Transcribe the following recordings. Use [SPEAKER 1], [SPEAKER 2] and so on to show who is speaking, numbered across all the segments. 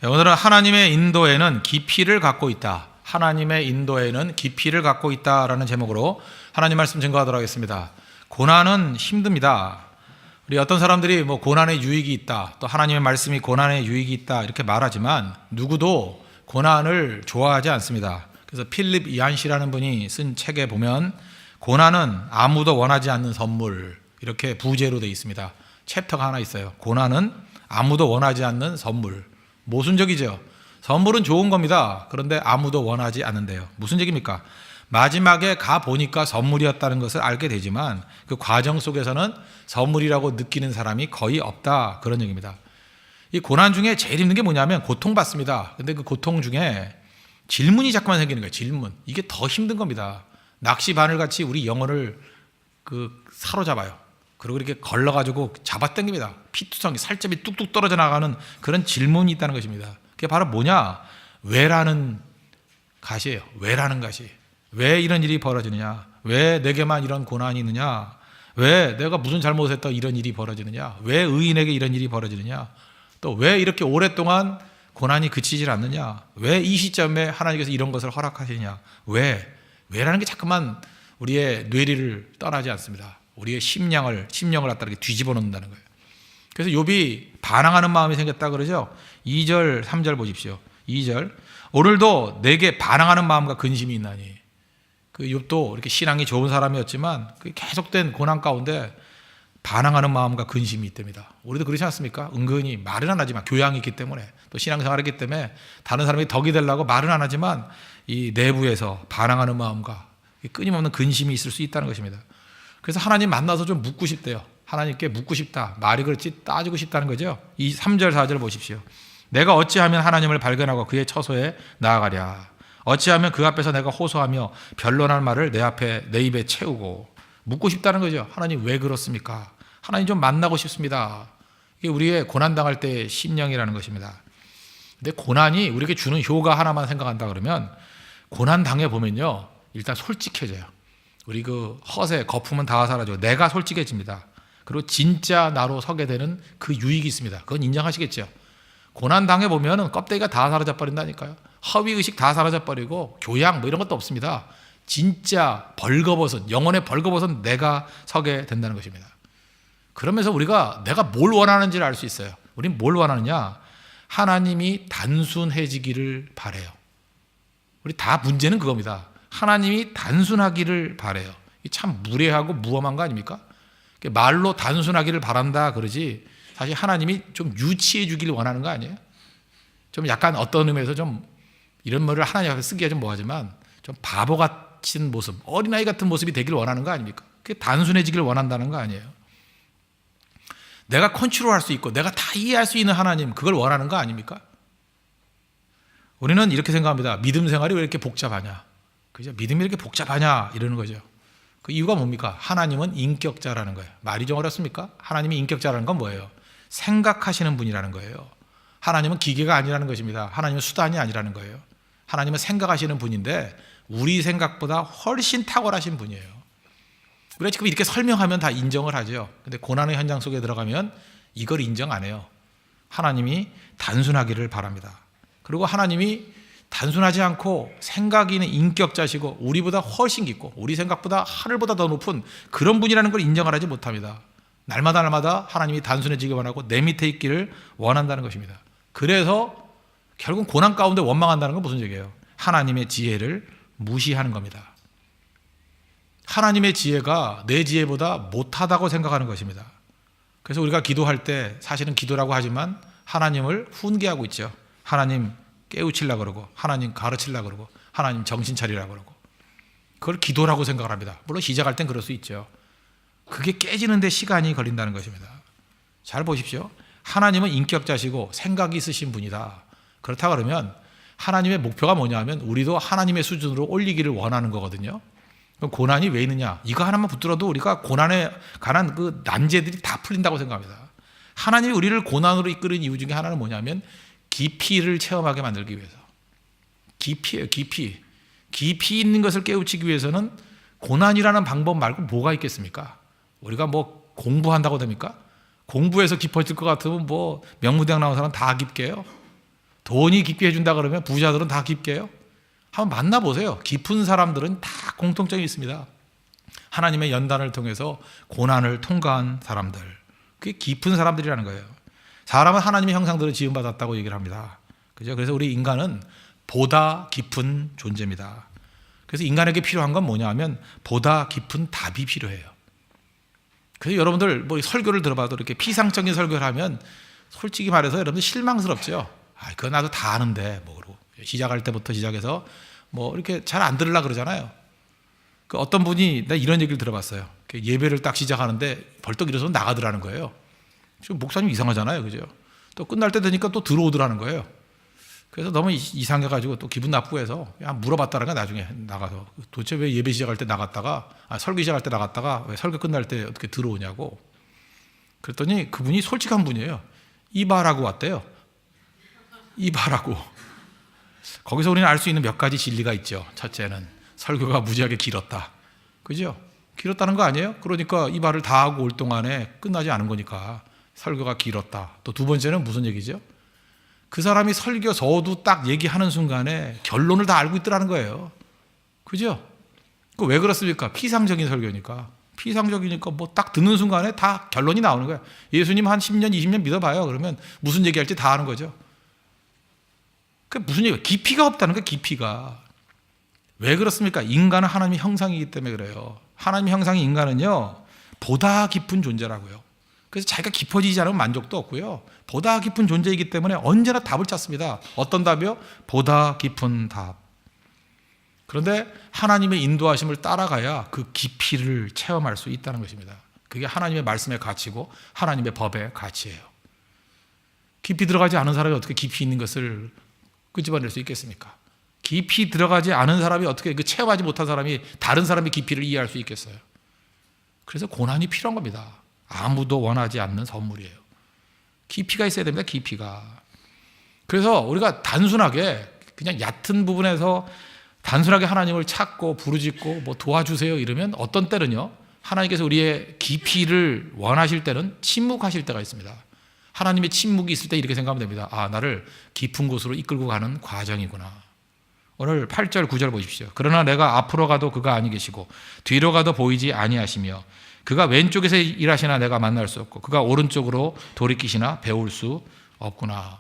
[SPEAKER 1] 오늘은 하나님의 인도에는 깊이를 갖고 있다. 하나님의 인도에는 깊이를 갖고 있다라는 제목으로 하나님 말씀 증거하도록 하겠습니다. 고난은 힘듭니다. 우리 어떤 사람들이 고난의 유익이 있다, 또 하나님의 말씀이 고난의 유익이 있다 이렇게 말하지만 누구도 고난을 좋아하지 않습니다. 그래서 필립 이안시라는 분이 쓴 책에 보면 고난은 아무도 원하지 않는 선물, 이렇게 부제로 되어 있습니다. 챕터가 하나 있어요. 고난은 아무도 원하지 않는 선물. 모순적이죠. 선물은 좋은 겁니다. 그런데 아무도 원하지 않는데요. 무슨 얘기입니까? 마지막에 가보니까 선물이었다는 것을 알게 되지만 그 과정 속에서는 선물이라고 느끼는 사람이 거의 없다, 그런 얘기입니다. 이 고난 중에 제일 힘든 게 뭐냐면 고통받습니다. 근데 그 고통 중에 질문이 자꾸만 생기는 거예요. 질문. 이게 더 힘든 겁니다. 낚시 바늘같이 우리 영혼을 사로잡아요. 그리고 이렇게 걸러가지고 잡아당깁니다. 피투성이, 살점이 뚝뚝 떨어져 나가는 그런 질문이 있다는 것입니다. 그게 바로 뭐냐? 왜라는 가시예요. 왜라는 가시. 왜 이런 일이 벌어지느냐? 왜 내게만 이런 고난이 있느냐? 왜 내가 무슨 잘못을 했다 이런 일이 벌어지느냐? 왜 의인에게 이런 일이 벌어지느냐? 또 왜 이렇게 오랫동안 고난이 그치질 않느냐? 왜 이 시점에 하나님께서 이런 것을 허락하시느냐? 왜라는 게 자꾸만 우리의 뇌리를 떠나지 않습니다. 우리의 심령을 갖다 이렇게 뒤집어 놓는다는 거예요. 그래서 욥이 반항하는 마음이 생겼다 그러죠. 2절, 3절 보십시오. 2절. 오늘도 내게 반항하는 마음과 근심이 있나니. 그 욥도 이렇게 신앙이 좋은 사람이었지만 그 계속된 고난 가운데 반항하는 마음과 근심이 있답니다. 우리도 그렇지 않습니까? 은근히 말은 안 하지만 교양이 있기 때문에, 또 신앙생활을 했기 때문에 다른 사람이 덕이 되려고 말은 안 하지만 이 내부에서 반항하는 마음과 끊임없는 근심이 있을 수 있다는 것입니다. 그래서 하나님 만나서 좀 묻고 싶대요. 하나님께 묻고 싶다. 말이 그렇지 따지고 싶다는 거죠. 이 3절 4절 보십시오. 내가 어찌하면 하나님을 발견하고 그의 처소에 나아가랴. 어찌하면 그 앞에서 내가 호소하며 변론할 말을 내 입에 채우고. 묻고 싶다는 거죠. 하나님 왜 그렇습니까? 하나님 좀 만나고 싶습니다. 이게 우리의 고난당할 때의 심령이라는 것입니다. 근데 고난이 우리에게 주는 효과 하나만 생각한다 그러면, 고난 당해 보면요, 일단 솔직해져요. 우리 그 허세, 거품은 다 사라지고 내가 솔직해집니다. 그리고 진짜 나로 서게 되는 그 유익이 있습니다. 그건 인정하시겠죠. 고난 당해 보면은 껍데기가 다 사라져 버린다니까요. 허위 의식 다 사라져 버리고 교양 이런 것도 없습니다. 진짜 벌거벗은, 영혼의 벌거벗은 내가 서게 된다는 것입니다. 그러면서 우리가 내가 뭘 원하는지를 알 수 있어요. 우린 뭘 원하느냐? 하나님이 단순해지기를 바래요. 우리 다 문제는 그겁니다. 하나님이 단순하기를 바래요. 참 무례하고 무엄한 거 아닙니까? 말로 단순하기를 바란다 그러지, 사실 하나님이 좀 유치해 주기를 원하는 거 아니에요? 좀 약간 어떤 의미에서 좀 이런 말을 하나님 앞에 쓰기가 좀 뭐하지만 좀 바보 같은 모습, 어린아이 같은 모습이 되기를 원하는 거 아닙니까? 그게 단순해지기를 원한다는 거 아니에요? 내가 컨트롤할 수 있고 내가 다 이해할 수 있는 하나님, 그걸 원하는 거 아닙니까? 우리는 이렇게 생각합니다. 믿음 생활이 왜 이렇게 복잡하냐? 그죠? 믿음이 이렇게 복잡하냐? 이러는 거죠. 그 이유가 뭡니까? 하나님은 인격자라는 거예요. 말이 좀 어렵습니까? 하나님이 인격자라는 건 뭐예요? 생각하시는 분이라는 거예요. 하나님은 기계가 아니라는 것입니다. 하나님은 수단이 아니라는 거예요. 하나님은 생각하시는 분인데 우리 생각보다 훨씬 탁월하신 분이에요. 우리가 지금 이렇게 설명하면 다 인정을 하죠. 근데 고난의 현장 속에 들어가면 이걸 인정 안 해요. 하나님이 단순하기를 바랍니다. 그리고 하나님이 단순하지 않고 생각이 있는 인격자시고 우리보다 훨씬 깊고 우리 생각보다 하늘보다 더 높은 그런 분이라는 걸 인정을 하지 못합니다. 날마다 하나님이 단순해지기 원하고 내 밑에 있기를 원한다는 것입니다. 그래서 결국 고난 가운데 원망한다는 건 무슨 얘기예요? 하나님의 지혜를 무시하는 겁니다. 하나님의 지혜가 내 지혜보다 못하다고 생각하는 것입니다. 그래서 우리가 기도할 때 사실은 기도라고 하지만 하나님을 훈계하고 있죠. 하나님 깨우치려고 그러고, 하나님 가르치려고 그러고, 하나님 정신 차리려고 그러고, 그걸 기도라고 생각을 합니다. 물론 시작할 땐 그럴 수 있죠. 그게 깨지는데 시간이 걸린다는 것입니다. 잘 보십시오. 하나님은 인격자시고 생각이 있으신 분이다. 그렇다 그러면 하나님의 목표가 뭐냐 하면 우리도 하나님의 수준으로 올리기를 원하는 거거든요. 그럼 고난이 왜 있느냐? 이거 하나만 붙들어도 우리가 고난에 관한 그 난제들이 다 풀린다고 생각합니다. 하나님이 우리를 고난으로 이끄는 이유 중에 하나는 뭐냐면 깊이를 체험하게 만들기 위해서. 깊이에요, 깊이. 깊이 있는 것을 깨우치기 위해서는 고난이라는 방법 말고 뭐가 있겠습니까? 우리가 공부한다고 됩니까? 공부해서 깊어질 것 같으면 명문대학 나온 사람 다 깊게 해요. 돈이 깊게 해준다 그러면 부자들은 다 깊게 해요? 한번 만나보세요. 깊은 사람들은 다 공통점이 있습니다. 하나님의 연단을 통해서 고난을 통과한 사람들, 그게 깊은 사람들이라는 거예요. 사람은 하나님의 형상대로 지음받았다고 얘기를 합니다. 그죠? 그래서 우리 인간은 보다 깊은 존재입니다. 그래서 인간에게 필요한 건 뭐냐 하면 보다 깊은 답이 필요해요. 그래서 여러분들 뭐 설교를 들어봐도 이렇게 피상적인 설교를 하면 솔직히 말해서 여러분들 실망스럽죠. 그거 나도 다 아는데 뭐로 시작할 때부터 시작해서 뭐 이렇게 잘 안 들으려고 그러잖아요. 그 어떤 분이 내가 이런 얘기를 들어봤어요. 예배를 딱 시작하는데 벌떡 일어서 나가더라는 거예요. 지금 목사님 이상하잖아요, 그죠? 또 끝날 때 되니까 또 들어오더라는 거예요. 그래서 너무 이상해가지고 또 기분 나쁘고 해서 물어봤다는 거야. 나중에 나가서 도대체 왜 예배 시작할 때 나갔다가 설교 시작할 때 나갔다가 왜 설교 끝날 때 어떻게 들어오냐고. 그랬더니 그분이 솔직한 분이에요. 이발하고 왔대요. 이발하고. 거기서 우리는 알 수 있는 몇 가지 진리가 있죠. 첫째는 설교가 무지하게 길었다. 그죠? 길었다는 거 아니에요? 그러니까 이발을 다 하고 올 동안에 끝나지 않은 거니까 설교가 길었다. 또 두 번째는 무슨 얘기죠? 그 사람이 설교 서두 딱 얘기하는 순간에 결론을 다 알고 있더라는 거예요. 그죠? 그 왜 그렇습니까? 피상적인 설교니까. 피상적이니까 뭐 딱 듣는 순간에 다 결론이 나오는 거예요. 예수님 한 10년, 20년 믿어봐요. 그러면 무슨 얘기할지 다 아는 거죠. 그 무슨 얘기예요? 깊이가 없다는 거예요. 깊이가. 왜 그렇습니까? 인간은 하나님의 형상이기 때문에 그래요. 하나님의 형상인 인간은요, 보다 깊은 존재라고요. 그래서 자기가 깊어지지 않으면 만족도 없고요. 보다 깊은 존재이기 때문에 언제나 답을 찾습니다. 어떤 답이요? 보다 깊은 답. 그런데 하나님의 인도하심을 따라가야 그 깊이를 체험할 수 있다는 것입니다. 그게 하나님의 말씀의 가치고 하나님의 법의 가치예요. 깊이 들어가지 않은 사람이 어떻게 깊이 있는 것을 끄집어낼 수 있겠습니까? 깊이 들어가지 않은 사람이 어떻게 그 체험하지 못한 사람이 다른 사람의 깊이를 이해할 수 있겠어요? 그래서 고난이 필요한 겁니다. 아무도 원하지 않는 선물이에요. 깊이가 있어야 됩니다. 깊이가. 그래서 우리가 단순하게 그냥 얕은 부분에서 단순하게 하나님을 찾고 부르짖고 뭐 도와주세요 이러면 어떤 때는요, 하나님께서 우리의 깊이를 원하실 때는 침묵하실 때가 있습니다. 하나님의 침묵이 있을 때 이렇게 생각하면 됩니다. 나를 깊은 곳으로 이끌고 가는 과정이구나. 오늘 8절 9절 보십시오. 그러나 내가 앞으로 가도 그가 아니 계시고 뒤로 가도 보이지 아니하시며 그가 왼쪽에서 일하시나 내가 만날 수 없고 그가 오른쪽으로 돌이키시나 배울 수 없구나.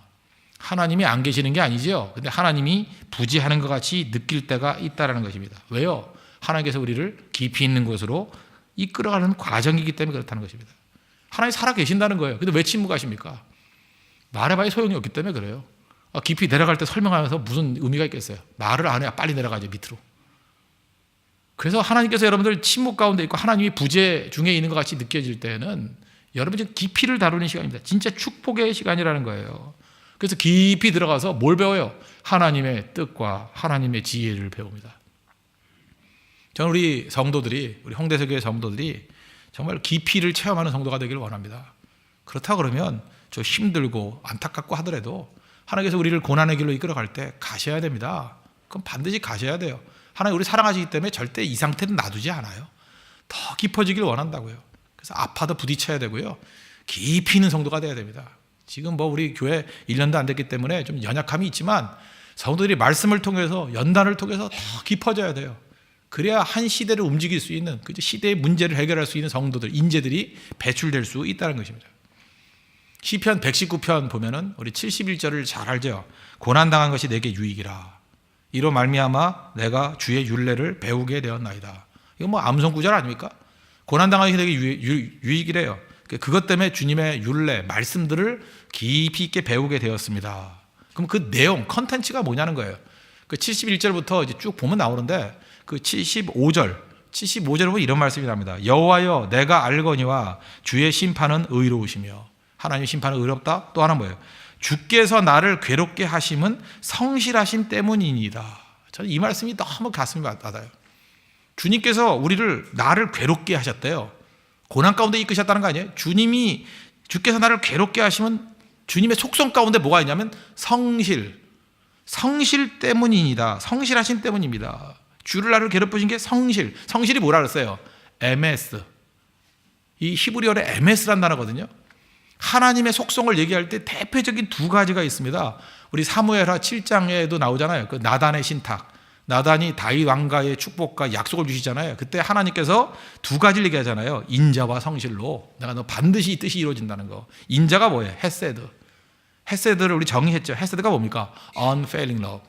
[SPEAKER 1] 하나님이 안 계시는 게 아니죠. 근데 하나님이 부지하는 것 같이 느낄 때가 있다는 것입니다. 왜요? 하나님께서 우리를 깊이 있는 곳으로 이끌어가는 과정이기 때문에 그렇다는 것입니다. 하나님 살아 계신다는 거예요. 근데 왜 침묵하십니까? 말해봐야 소용이 없기 때문에 그래요. 깊이 내려갈 때 설명하면서 무슨 의미가 있겠어요? 말을 안 해야 빨리 내려가죠, 밑으로. 그래서 하나님께서 여러분들 침묵 가운데 있고 하나님이 부재 중에 있는 것 같이 느껴질 때는 여러분 지금 깊이를 다루는 시간입니다. 진짜 축복의 시간이라는 거예요. 그래서 깊이 들어가서 뭘 배워요? 하나님의 뜻과 하나님의 지혜를 배웁니다. 저는 우리 성도들이, 우리 홍대서교회 성도들이 정말 깊이를 체험하는 성도가 되기를 원합니다. 그렇다 그러면 저 힘들고 안타깝고 하더라도 하나님께서 우리를 고난의 길로 이끌어갈 때 가셔야 됩니다. 그럼 반드시 가셔야 돼요. 하나님 우리 사랑하시기 때문에 절대 이 상태는 놔두지 않아요. 더 깊어지길 원한다고요. 그래서 아파도 부딪혀야 되고요. 깊이 있는 성도가 돼야 됩니다. 지금 뭐 우리 교회 1년도 안 됐기 때문에 좀 연약함이 있지만 성도들이 말씀을 통해서 연단을 통해서 더 깊어져야 돼요. 그래야 한 시대를 움직일 수 있는, 그 시대의 문제를 해결할 수 있는 성도들, 인재들이 배출될 수 있다는 것입니다. 시편 119편 보면은 우리 71절을 잘 알죠. 고난당한 것이 내게 유익이라. 이로 말미암아 내가 주의 율례를 배우게 되었나이다. 이거 뭐 암송 구절 아닙니까? 고난당한 것이 내게 유익이래요. 그것 때문에 주님의 율례, 말씀들을 깊이 있게 배우게 되었습니다. 그럼 그 내용, 컨텐츠가 뭐냐는 거예요. 그 71절부터 이제 쭉 보면 나오는데 그 75절에 보면 이런 말씀이 납니다. 여호와여 내가 알거니와 주의 심판은 의로우시며. 하나님의 심판은 의롭다. 또 하나 뭐예요? 주께서 나를 괴롭게 하심은 성실하심 때문이니이다. 저는 이 말씀이 너무 가슴이 와닿아요. 주님께서 나를 괴롭게 하셨대요. 고난 가운데 이끄셨다는 거 아니에요? 주께서 나를 괴롭게 하시면 주님의 속성 가운데 뭐가 있냐면 성실 때문이니다. 성실하심 때문입니다. 주를 나를 괴롭히신 게 성실이 뭐라 그랬어요? MS. 이 히브리어의 MS란 단어거든요. 하나님의 속성을 얘기할 때 대표적인 두 가지가 있습니다. 우리 사무엘하 7장에도 나오잖아요. 그 나단의 신탁. 나단이 다윗 왕가의 축복과 약속을 주시잖아요. 그때 하나님께서 두 가지를 얘기하잖아요. 인자와 성실로 내가 너 반드시 이 뜻이 이루어진다는 거. 인자가 뭐예요? 헤세드. 헤세드를 우리 정의했죠. 헤세드가 뭡니까? unfailing love.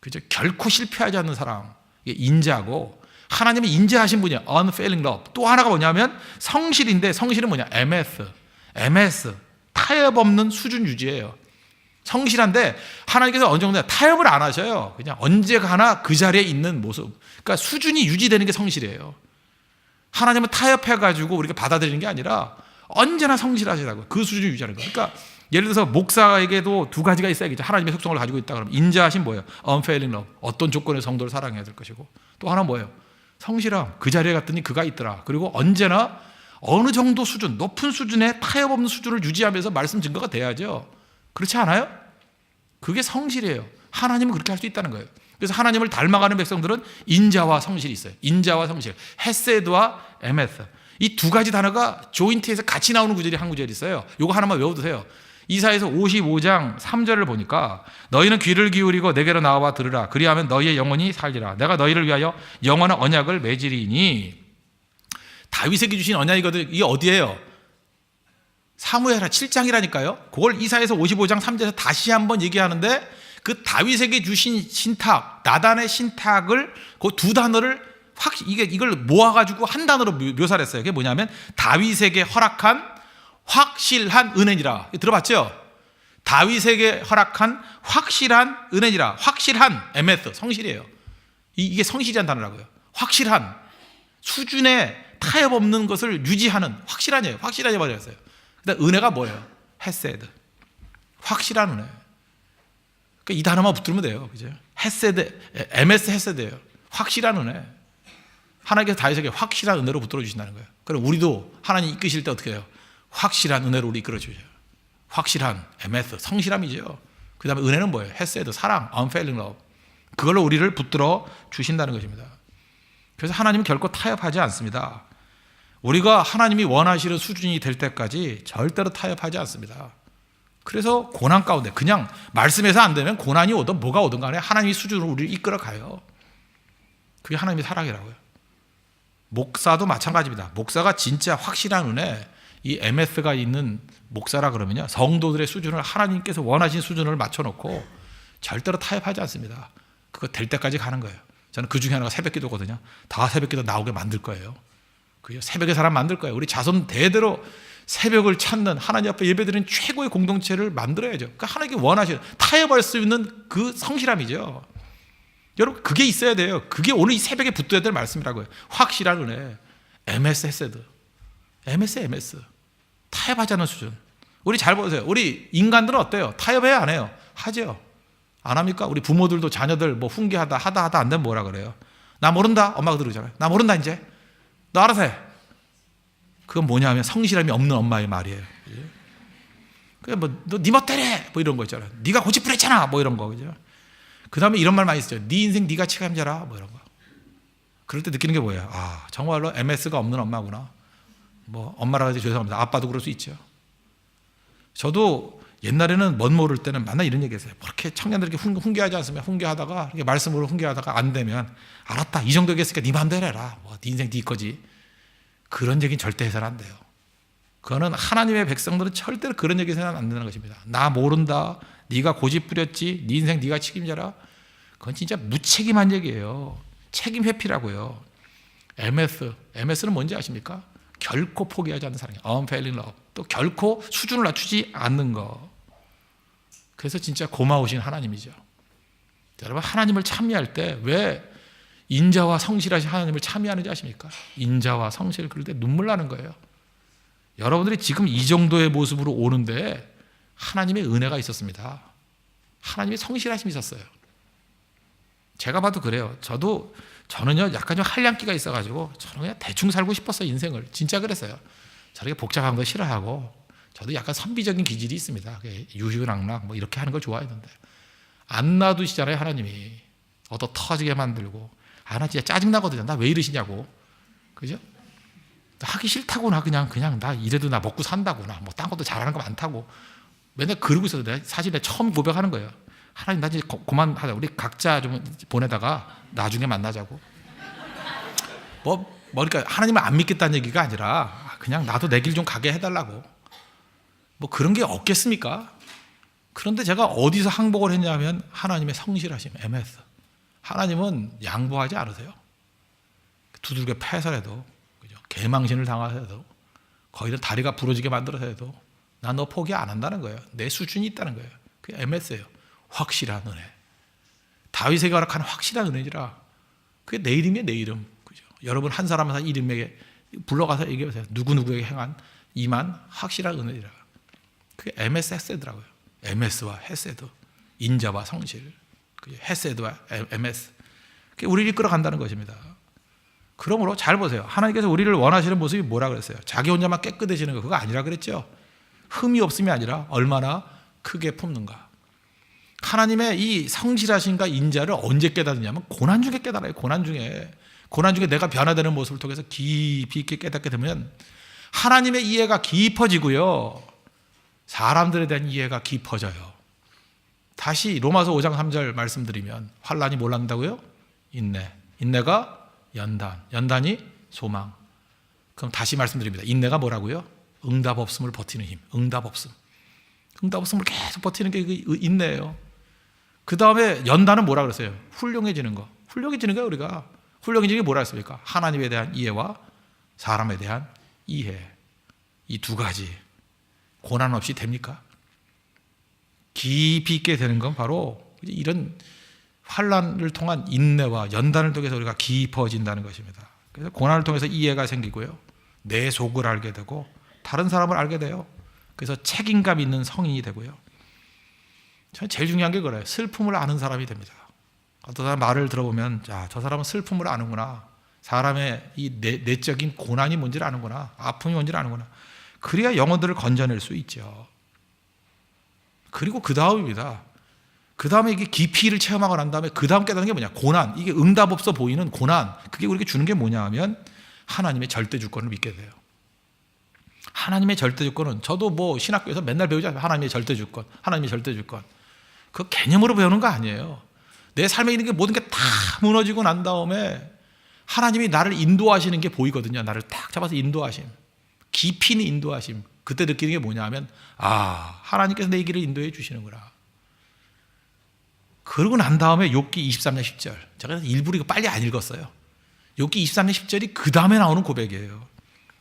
[SPEAKER 1] 그죠? 결코 실패하지 않는 사랑. 이게 인자고, 하나님은 인자하신 분이야. unfailing love. 또 하나가 뭐냐면 성실인데, 성실은 뭐냐? MS. 타협 없는 수준 유지예요. 성실한데 하나님께서 어느 정도 타협을 안 하셔요. 그냥 언제가나 그 자리에 있는 모습. 그러니까 수준이 유지되는 게 성실이에요. 하나님은 타협해가지고 우리가 받아들이는 게 아니라 언제나 성실하시다고, 그 수준을 유지하는 거예요. 그러니까 예를 들어서 목사에게도 두 가지가 있어야겠죠. 하나님의 속성을 가지고 있다 그러면 인자하신 뭐예요? unfailing love. 어떤 조건의 성도를 사랑해야 될 것이고, 또 하나 뭐예요? 성실함. 그 자리에 갔더니 그가 있더라. 그리고 언제나 어느 정도 수준, 높은 수준의 타협 없는 수준을 유지하면서 말씀 증거가 돼야죠. 그렇지 않아요? 그게 성실이에요. 하나님은 그렇게 할 수 있다는 거예요. 그래서 하나님을 닮아가는 백성들은 인자와 성실이 있어요. 인자와 성실. 헤세드와 에메스. 이 두 가지 단어가 조인트에서 같이 나오는 구절이 한 구절이 있어요. 이거 하나만 외워두세요. 이사야서 55장 3절을 보니까 너희는 귀를 기울이고 내게로 나와 들으라. 그리하면 너희의 영혼이 살리라. 내가 너희를 위하여 영원한 언약을 맺으리니. 다윗에게 주신 언약이거든요. 이게 어디예요? 사무엘하 7장이라니까요. 그걸 이사야서 55장 3절에서 다시 한번 얘기하는데, 그 다윗에게 주신 신탁, 나단의 신탁을, 그 두 단어를 이걸 모아가지고 한 단어로 묘사를 했어요. 그게 뭐냐면 다윗에게 허락한 확실한 은혜니라. 들어봤죠? 다윗에게 허락한 확실한 은혜니라. 확실한 MS, 성실이에요. 이게 성실이란 단어라고요. 확실한 수준의 타협 없는 것을 유지하는 확실한이에요. 확실하게 말했어요. 근데 은혜가 뭐예요? 헤세드. 확실한 은혜. 그러니까 이 단어만 붙들면 돼요. 그죠? 헤세드, MS 헤세드예요. 확실한 은혜. 하나님께서 다윗에게 확실한 은혜로 붙들어 주신다는 거예요. 그럼 우리도 하나님 이끄실 때 어떻게 해요? 확실한 은혜로 우리 이끌어 주셔요. 확실한 MS, 성실함이죠. 그 다음에 은혜는 뭐예요? 헤세드, 사랑, unfailing love. 그걸로 우리를 붙들어 주신다는 것입니다. 그래서 하나님은 결코 타협하지 않습니다. 우리가 하나님이 원하시는 수준이 될 때까지 절대로 타협하지 않습니다. 그래서 고난 가운데 그냥 말씀에서 안 되면 고난이 오든 뭐가 오든 간에 하나님의 수준으로 우리를 이끌어 가요. 그게 하나님의 사랑이라고요. 목사도 마찬가지입니다. 목사가 진짜 확실한 은혜, 이 MS가 있는 목사라 그러면요, 성도들의 수준을 하나님께서 원하신 수준을 맞춰놓고 절대로 타협하지 않습니다. 그거 될 때까지 가는 거예요. 저는 그 중에 하나가 새벽기도거든요. 다 새벽기도 나오게 만들 거예요. 새벽에 사람 만들 거예요. 우리 자손 대대로 새벽을 찾는, 하나님 앞에 예배드리는 최고의 공동체를 만들어야죠. 그러니까 하나님께 원하시는, 타협할 수 있는 그 성실함이죠. 여러분, 그게 있어야 돼요. 그게 오늘 이 새벽에 붙어야 될 말씀이라고요. 확실한 은혜. MS 헤세드. MS. 타협하지 않는 수준. 우리 잘 보세요. 우리 인간들은 어때요? 타협해야 안 해요? 하죠. 안 합니까? 우리 부모들도 자녀들 뭐 훈계하다 하다 안 되면 뭐라 그래요? 나 모른다. 엄마가 그러잖아요. 나 모른다 이제. 너 알아서 해. 그건 뭐냐 하면 성실함이 없는 엄마의 말이에요. 그냥 뭐 너 네 멋대로 해. 뭐 이런 거 있잖아요. 네가 고집부렸잖아. 뭐 이런 거. 그죠? 그 다음에 이런 말 많이 쓰죠. 네 인생 네가 책임져라. 뭐 이런 거. 그럴 때 느끼는 게 뭐예요? 아, 정말로 MS가 없는 엄마구나. 뭐 엄마라고 해서 죄송합니다. 아빠도 그럴 수 있죠. 저도 옛날에는 멋 모를 때는 맨날 이런 얘기 했어요. 뭐 이렇게 청년들에게 훈계하지 않으면 훈계하다가 이렇게 말씀으로 훈계하다가 안 되면 알았다. 이 정도 얘기했으니까 네 맘대로 해라. 뭐 네 인생 네 거지. 그런 얘기는 절대 해서는 안 돼요. 그거는 하나님의 백성들은 절대로 그런 얘기 해서는 안 되는 것입니다. 나 모른다. 네가 고집 부렸지. 네 인생 네가 책임져라. 그건 진짜 무책임한 얘기예요. 책임 회피라고요. MS는 뭔지 아십니까? 결코 포기하지 않는 사랑이에요. unfailing love. 또 결코 수준을 낮추지 않는 거. 그래서 진짜 고마우신 하나님이죠. 여러분, 하나님을 참여할 때 왜 인자와 성실하신 하나님을 참여하는지 아십니까? 인자와 성실, 그럴 때 눈물 나는 거예요. 여러분들이 지금 이 정도의 모습으로 오는데 하나님의 은혜가 있었습니다. 하나님의 성실하심이 있었어요. 제가 봐도 그래요. 저는요, 약간 좀 한량기가 있어가지고 저는 그냥 대충 살고 싶었어요, 인생을. 진짜 그랬어요. 저렇게 복잡한 거 싫어하고, 저도 약간 선비적인 기질이 있습니다. 유유랑락 뭐 이렇게 하는 걸 좋아했는데, 안 놔두시잖아요, 하나님이. 얻어 터지게 만들고. 나 진짜 짜증나거든요. 나 왜 이러시냐고. 그죠? 하기 싫다고, 나 그냥 나 이래도 나 먹고 산다고, 나 뭐 딴 것도 잘하는 거 많다고. 맨날 그러고 있어서 사실 내가 처음 고백하는 거예요. 하나님 나 이제 그만하자. 우리 각자 좀 보내다가 나중에 만나자고. 그러니까 하나님을 안 믿겠다는 얘기가 아니라 그냥 나도 내 길 좀 가게 해달라고. 뭐 그런 게 없겠습니까? 그런데 제가 어디서 항복을 했냐면 하나님의 성실하심, MS. 하나님은 양보하지 않으세요. 두들겨 패서라도, 그죠? 개망신을 당하서라도, 거기다 다리가 부러지게 만들어서라도 나 너 포기 안 한다는 거예요. 내 수준이 있다는 거예요. 그게 MS예요. 확실한 은혜. 다윗에게 허락한 확실한 은혜지라. 그게 내 이름이에요, 내 이름. 그죠? 여러분 한 사람 한 이름에게 불러가서 얘기해보세요. 누구누구에게 행한 이만 확실한 은혜지라. 그게 MS 헤세드라고요. MS와 헤세드, 인자와 성실, 헤세드와 MS. 그게 우리를 이끌어간다는 것입니다. 그러므로 잘 보세요. 하나님께서 우리를 원하시는 모습이 뭐라 그랬어요? 자기 혼자만 깨끗해지는 거 그거 아니라 그랬죠. 흠이 없음이 아니라 얼마나 크게 품는가. 하나님의 이 성실하신가 인자를 언제 깨닫느냐면 고난 중에 깨달아요. 고난 중에 내가 변화되는 모습을 통해서 깊이 있게 깨닫게 되면 하나님의 이해가 깊어지고요, 사람들에 대한 이해가 깊어져요. 다시 로마서 5장 3절 말씀드리면 환난이 뭘 한다고요? 인내가 연단, 연단이 소망. 그럼 다시 말씀드립니다. 인내가 뭐라고요? 응답 없음을 버티는 힘. 응답 없음을 계속 버티는 게 인내예요. 그 다음에 연단은 뭐라 그랬어요? 훌륭해지는 거. 훌륭해지는 거예요. 우리가 훌륭해지는 게 뭐라 했습니까? 하나님에 대한 이해와 사람에 대한 이해. 이 두 가지 고난 없이 됩니까? 깊이 있게 되는 건 바로 이런 환난을 통한 인내와 연단을 통해서 우리가 깊어진다는 것입니다. 그래서 고난을 통해서 이해가 생기고요, 내 속을 알게 되고 다른 사람을 알게 돼요. 그래서 책임감 있는 성인이 되고요. 저는 제일 중요한 게 그래요. 슬픔을 아는 사람이 됩니다. 어떤 사람 말을 들어보면 저 사람은 슬픔을 아는구나. 사람의 이 내적인 고난이 뭔지를 아는구나. 아픔이 뭔지를 아는구나. 그래야 영혼들을 건져낼 수 있죠. 그리고 그 다음입니다. 그 다음에 이게 깊이를 체험하고 난 다음에 그 다음 깨닫는 게 뭐냐? 고난. 이게 응답 없어 보이는 고난. 그게 우리에게 주는 게 뭐냐 하면 하나님의 절대 주권을 믿게 돼요. 하나님의 절대 주권은 저도 뭐 신학교에서 맨날 배우지 않아요. 하나님의 절대 주권, 하나님의 절대 주권. 그 개념으로 배우는 거 아니에요. 내 삶에 있는 게 모든 게 다 무너지고 난 다음에 하나님이 나를 인도하시는 게 보이거든요. 나를 딱 잡아서 인도하심, 깊이 있는 인도하심. 그때 느끼는 게 뭐냐 하면 하나님께서 내 길을 인도해 주시는구나. 그러고 난 다음에 욥기 23장 10절. 제가 일부러 이거 빨리 안 읽었어요. 욥기 23장 10절이 그 다음에 나오는 고백이에요.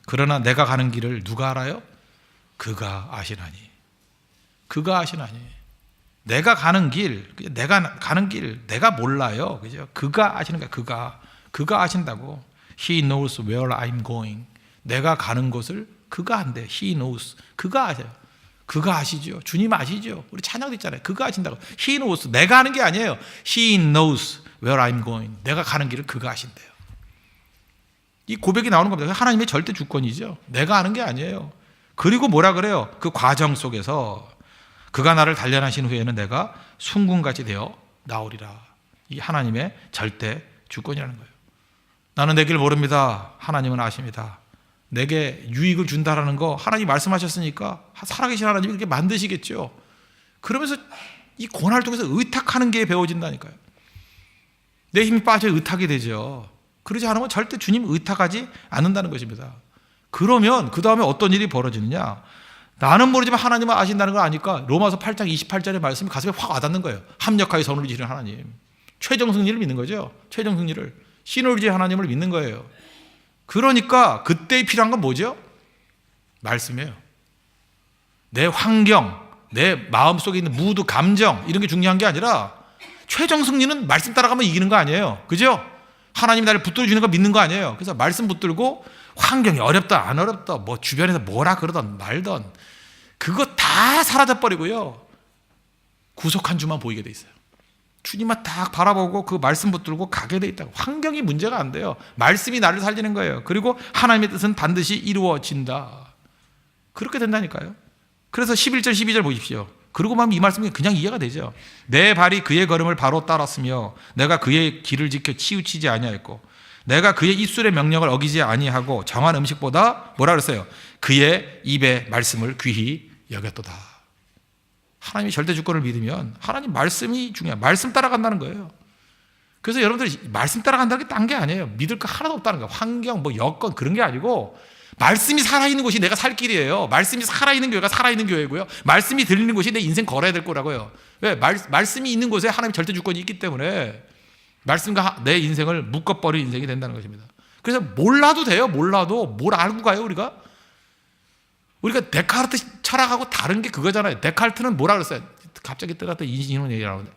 [SPEAKER 1] 그러나 내가 가는 길을 누가 알아요? 그가 아시나니. 그가 아시나니. 내가 가는 길, 내가 몰라요. 그죠? 그가 아시는 거야. 그가 아신다고. He knows where I'm going. 내가 가는 곳을 그가 한대. He knows. 그가 아셔요. 그가 아시죠. 주님 아시죠. 우리 찬양도 있잖아요. 그가 아신다고. He knows. 내가 하는 게 아니에요. He knows where I'm going. 내가 가는 길을 그가 아신대요. 이 고백이 나오는 겁니다. 하나님의 절대 주권이죠. 내가 아는 게 아니에요. 그리고 뭐라 그래요? 그 과정 속에서 그가 나를 단련하신 후에는 내가 순금같이 되어 나오리라. 이 하나님의 절대 주권이라는 거예요. 나는 내 길 모릅니다. 하나님은 아십니다. 내게 유익을 준다라는 거 하나님 말씀하셨으니까 살아계신 하나님이 이렇게 만드시겠죠. 그러면서 이 고난을 통해서 의탁하는 게 배워진다니까요. 내 힘이 빠져 의탁이 되죠. 그러지 않으면 절대 주님 의탁하지 않는다는 것입니다. 그러면 그 다음에 어떤 일이 벌어지느냐? 나는 모르지만 하나님은 아신다는 걸 아니까 로마서 8장 28절의 말씀이 가슴에 확 와닿는 거예요. 합력하여 선을 지시는 하나님. 최종 승리를 믿는 거죠. 최종 승리를. 시너지의 하나님을 믿는 거예요. 그러니까 그때 필요한 건 뭐죠? 말씀이에요. 내 환경, 내 마음속에 있는 무드, 감정 이런 게 중요한 게 아니라 최종 승리는 말씀 따라가면 이기는 거 아니에요. 그죠? 하나님이 나를 붙들어 주는 거 믿는 거 아니에요. 그래서 말씀 붙들고 환경이 어렵다 안 어렵다 뭐 주변에서 뭐라 그러던 말던 그거 다 사라져버리고요, 구속한 주만 보이게 돼 있어요. 주님만 딱 바라보고 그 말씀 붙들고 가게 돼 있다고. 환경이 문제가 안 돼요. 말씀이 나를 살리는 거예요. 그리고 하나님의 뜻은 반드시 이루어진다. 그렇게 된다니까요. 그래서 11절 12절 보십시오. 그러고 보면 이 말씀이 그냥 이해가 되죠. 내 발이 그의 걸음을 바로 따랐으며 내가 그의 길을 지켜 치우치지 아니하였고 내가 그의 입술의 명령을 어기지 아니하고 정한 음식보다 뭐라 그랬어요? 그의 입의 말씀을 귀히 여겼도다. 하나님의 절대 주권을 믿으면 하나님 말씀이 중요해요. 말씀 따라간다는 거예요. 그래서 여러분들이 말씀 따라간다는 게 딴 게 아니에요. 믿을 거 하나도 없다는 거예요. 환경, 여건 그런 게 아니고 말씀이 살아있는 곳이 내가 살 길이에요. 말씀이 살아있는 교회가 살아있는 교회고요. 말씀이 들리는 곳이 내 인생 걸어야 될 거라고요. 왜? 말씀이 있는 곳에 하나님 절대 주권이 있기 때문에 말씀과 내 인생을 묶어버린 인생이 된다는 것입니다. 그래서 몰라도 돼요. 몰라도 뭘 알고 가요 우리가? 우리가 데카르트 철학하고 다른 게 그거잖아요. 데카르트는 뭐라 그랬어요? 갑자기 떠났다 이런 얘기를 하는데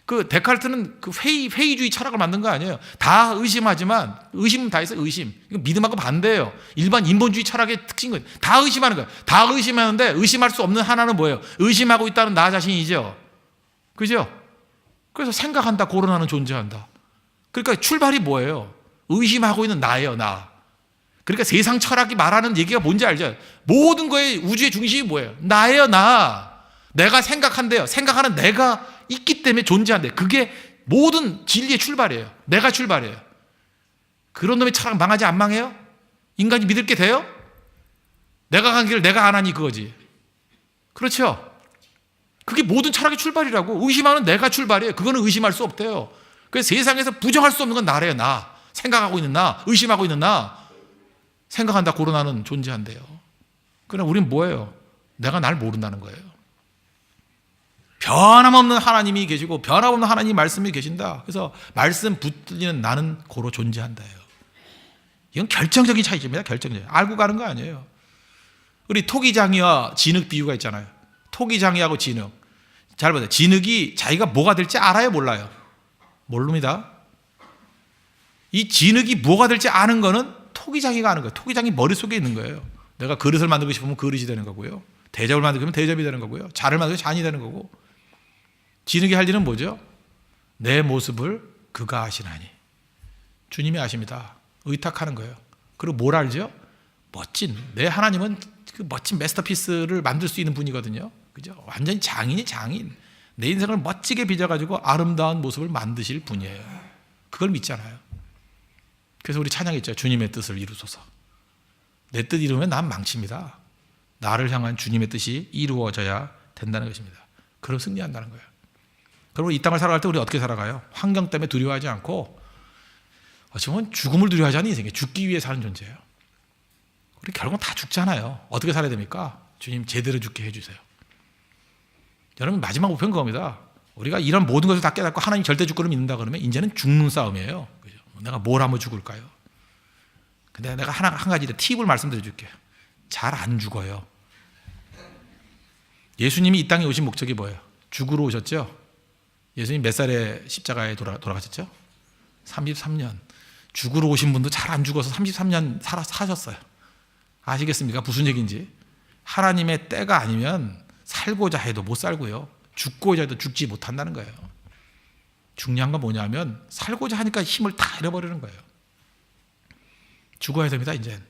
[SPEAKER 1] 그 데카르트는 그 회의주의 철학을 만든 거 아니에요. 다 의심하지만 의심은 다 있어요. 의심. 이거 믿음하고 반대예요. 일반 인본주의 철학의 특징은 다 의심하는 거예요. 다 의심하는데 의심할 수 없는 하나는 뭐예요? 의심하고 있다는 나 자신이죠. 그죠? 그래서 생각한다, 고론하는 존재한다. 그러니까 출발이 뭐예요? 의심하고 있는 나예요, 나. 그러니까 세상 철학이 말하는 얘기가 뭔지 알죠? 모든 거의 우주의 중심이 뭐예요? 나예요, 나. 내가 생각한대요. 생각하는 내가 있기 때문에 존재한대. 그게 모든 진리의 출발이에요. 내가 출발이에요. 그런 놈의 철학 망하지 안 망해요? 인간이 믿을 게 돼요? 내가 간 길을 내가 안 하니 그거지. 그렇죠? 그게 모든 철학의 출발이라고. 의심하는 내가 출발이에요. 그거는 의심할 수 없대요. 그래서 세상에서 부정할 수 없는 건 나래요. 나. 생각하고 있는 나. 의심하고 있는 나. 생각한다 고론하는 존재한대요. 그러나 우리는 뭐예요? 내가 날 모른다는 거예요. 변함없는 하나님이 계시고 변함없는 하나님 말씀이 계신다. 그래서 말씀 붙들리는 나는 고로 존재한다예요. 이건 결정적인 차이점입니다. 결정적인. 알고 가는 거 아니에요. 우리 토기장이와 진흙 비유가 있잖아요. 토기장이하고 진흙. 잘 보세요. 진흙이 자기가 뭐가 될지 알아요, 몰라요? 모릅니다. 이 진흙이 뭐가 될지 아는 거는 토기장이가 아는 거예요. 토기장이 머릿속에 있는 거예요. 내가 그릇을 만들고 싶으면 그릇이 되는 거고요. 대접을 만들면 대접이 되는 거고요. 잔을 만들면 잔이 되는 거고. 진흙이 할 일은 뭐죠? 내 모습을 그가 아시나니. 주님이 아십니다. 의탁하는 거예요. 그리고 뭘 알죠? 멋진, 내 하나님은 그 멋진 마스터피스를 만들 수 있는 분이거든요. 그죠? 완전히 장인이 장인. 내 인생을 멋지게 빚어가지고 아름다운 모습을 만드실 분이에요. 그걸 믿잖아요. 그래서 우리 찬양이 있죠. 주님의 뜻을 이루소서. 내 뜻 이루면 난 망칩니다. 나를 향한 주님의 뜻이 이루어져야 된다는 것입니다. 그럼 승리한다는 거예요. 그리고 이 땅을 살아갈 때 우리 어떻게 살아가요? 환경 때문에 두려워하지 않고 어쩌면 죽음을 두려워하지 않는 인생이에요. 죽기 위해 사는 존재예요. 우리 결국은 다 죽잖아요. 어떻게 살아야 됩니까? 주님 제대로 죽게 해주세요. 여러분 마지막 목표는 그겁니다. 우리가 이런 모든 것을 다 깨닫고 하나님 절대 주권을 믿는다 그러면 이제는 죽는 싸움이에요. 그죠? 내가 뭘 하면 죽을까요? 근데 내가 한 가지 팁을 말씀드려 줄게요. 잘 안 죽어요. 예수님이 이 땅에 오신 목적이 뭐예요? 죽으러 오셨죠? 예수님 몇 살에 십자가에 돌아가셨죠? 33년. 죽으러 오신 분도 잘 안 죽어서 33년 사셨어요. 아시겠습니까? 무슨 얘기인지. 하나님의 때가 아니면 살고자 해도 못 살고요. 죽고자 해도 죽지 못한다는 거예요. 중요한 건 뭐냐면 살고자 하니까 힘을 다 잃어버리는 거예요. 죽어야 됩니다, 이제.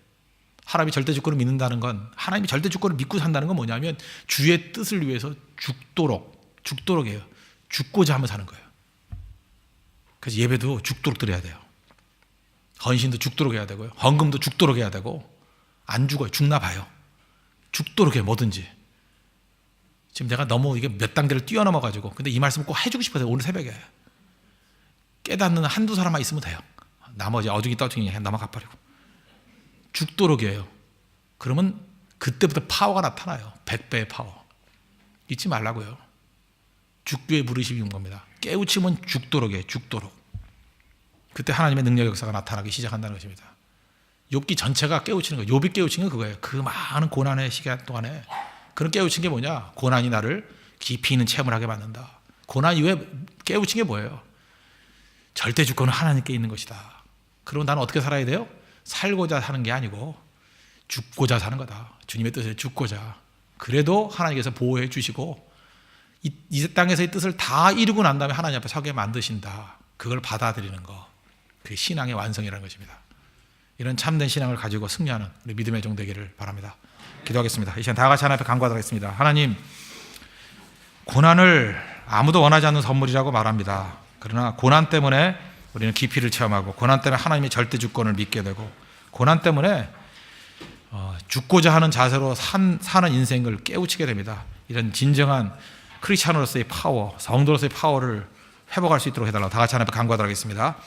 [SPEAKER 1] 하나님이 절대 주권을 믿는다는 건, 하나님이 절대 주권을 믿고 산다는 건 뭐냐면 주의 뜻을 위해서 죽도록 해요. 죽고자 하면 사는 거예요. 그래서 예배도 죽도록 드려야 돼요. 헌신도 죽도록 해야 되고요. 헌금도 죽도록 해야 되고, 안 죽어요. 죽나 봐요. 죽도록 해요, 뭐든지. 지금 내가 너무 이게 몇 단계를 뛰어넘어가지고, 근데 이 말씀을 꼭 해주고 싶어서 오늘 새벽에 깨닫는 한두 사람만 있으면 돼요. 나머지 어중이 떠중이 넘어가 버리고. 죽도록 해요. 그러면 그때부터 파워가 나타나요. 100배의 파워. 잊지 말라고요. 죽기에 부르심이 온 겁니다. 깨우침은 죽도록 해요. 죽도록. 그때 하나님의 능력 역사가 나타나기 시작한다는 것입니다. 욥기 전체가 깨우치는 거예요. 욥이 깨우친 건 그거예요. 그 많은 고난의 시간 동안에 그런 깨우친 게 뭐냐? 고난이 나를 깊이 있는 체험을 하게 만든다. 고난 이후에 깨우친 게 뭐예요? 절대 주권은 하나님께 있는 것이다. 그럼 나는 어떻게 살아야 돼요? 살고자 사는 게 아니고 죽고자 사는 거다. 주님의 뜻에 죽고자. 그래도 하나님께서 보호해 주시고 이 땅에서의 뜻을 다 이루고 난 다음에 하나님 앞에 서게 만드신다. 그걸 받아들이는 거. 그게 신앙의 완성이라는 것입니다. 이런 참된 신앙을 가지고 승리하는 우리 믿음의 종 되기를 바랍니다. 기도하겠습니다. 이 시간 다 같이 하나님 앞에 간구하겠습니다. 하나님, 고난을 아무도 원하지 않는 선물이라고 말합니다. 그러나 고난 때문에 우리는 깊이를 체험하고, 고난 때문에 하나님의 절대 주권을 믿게 되고, 고난 때문에 죽고자 하는 자세로 사는 인생을 깨우치게 됩니다. 이런 진정한 크리스찬으로서의 파워, 성도로서의 파워를 회복할 수 있도록 해달라고 다 같이 하나님 앞에 간구하도록 하겠습니다.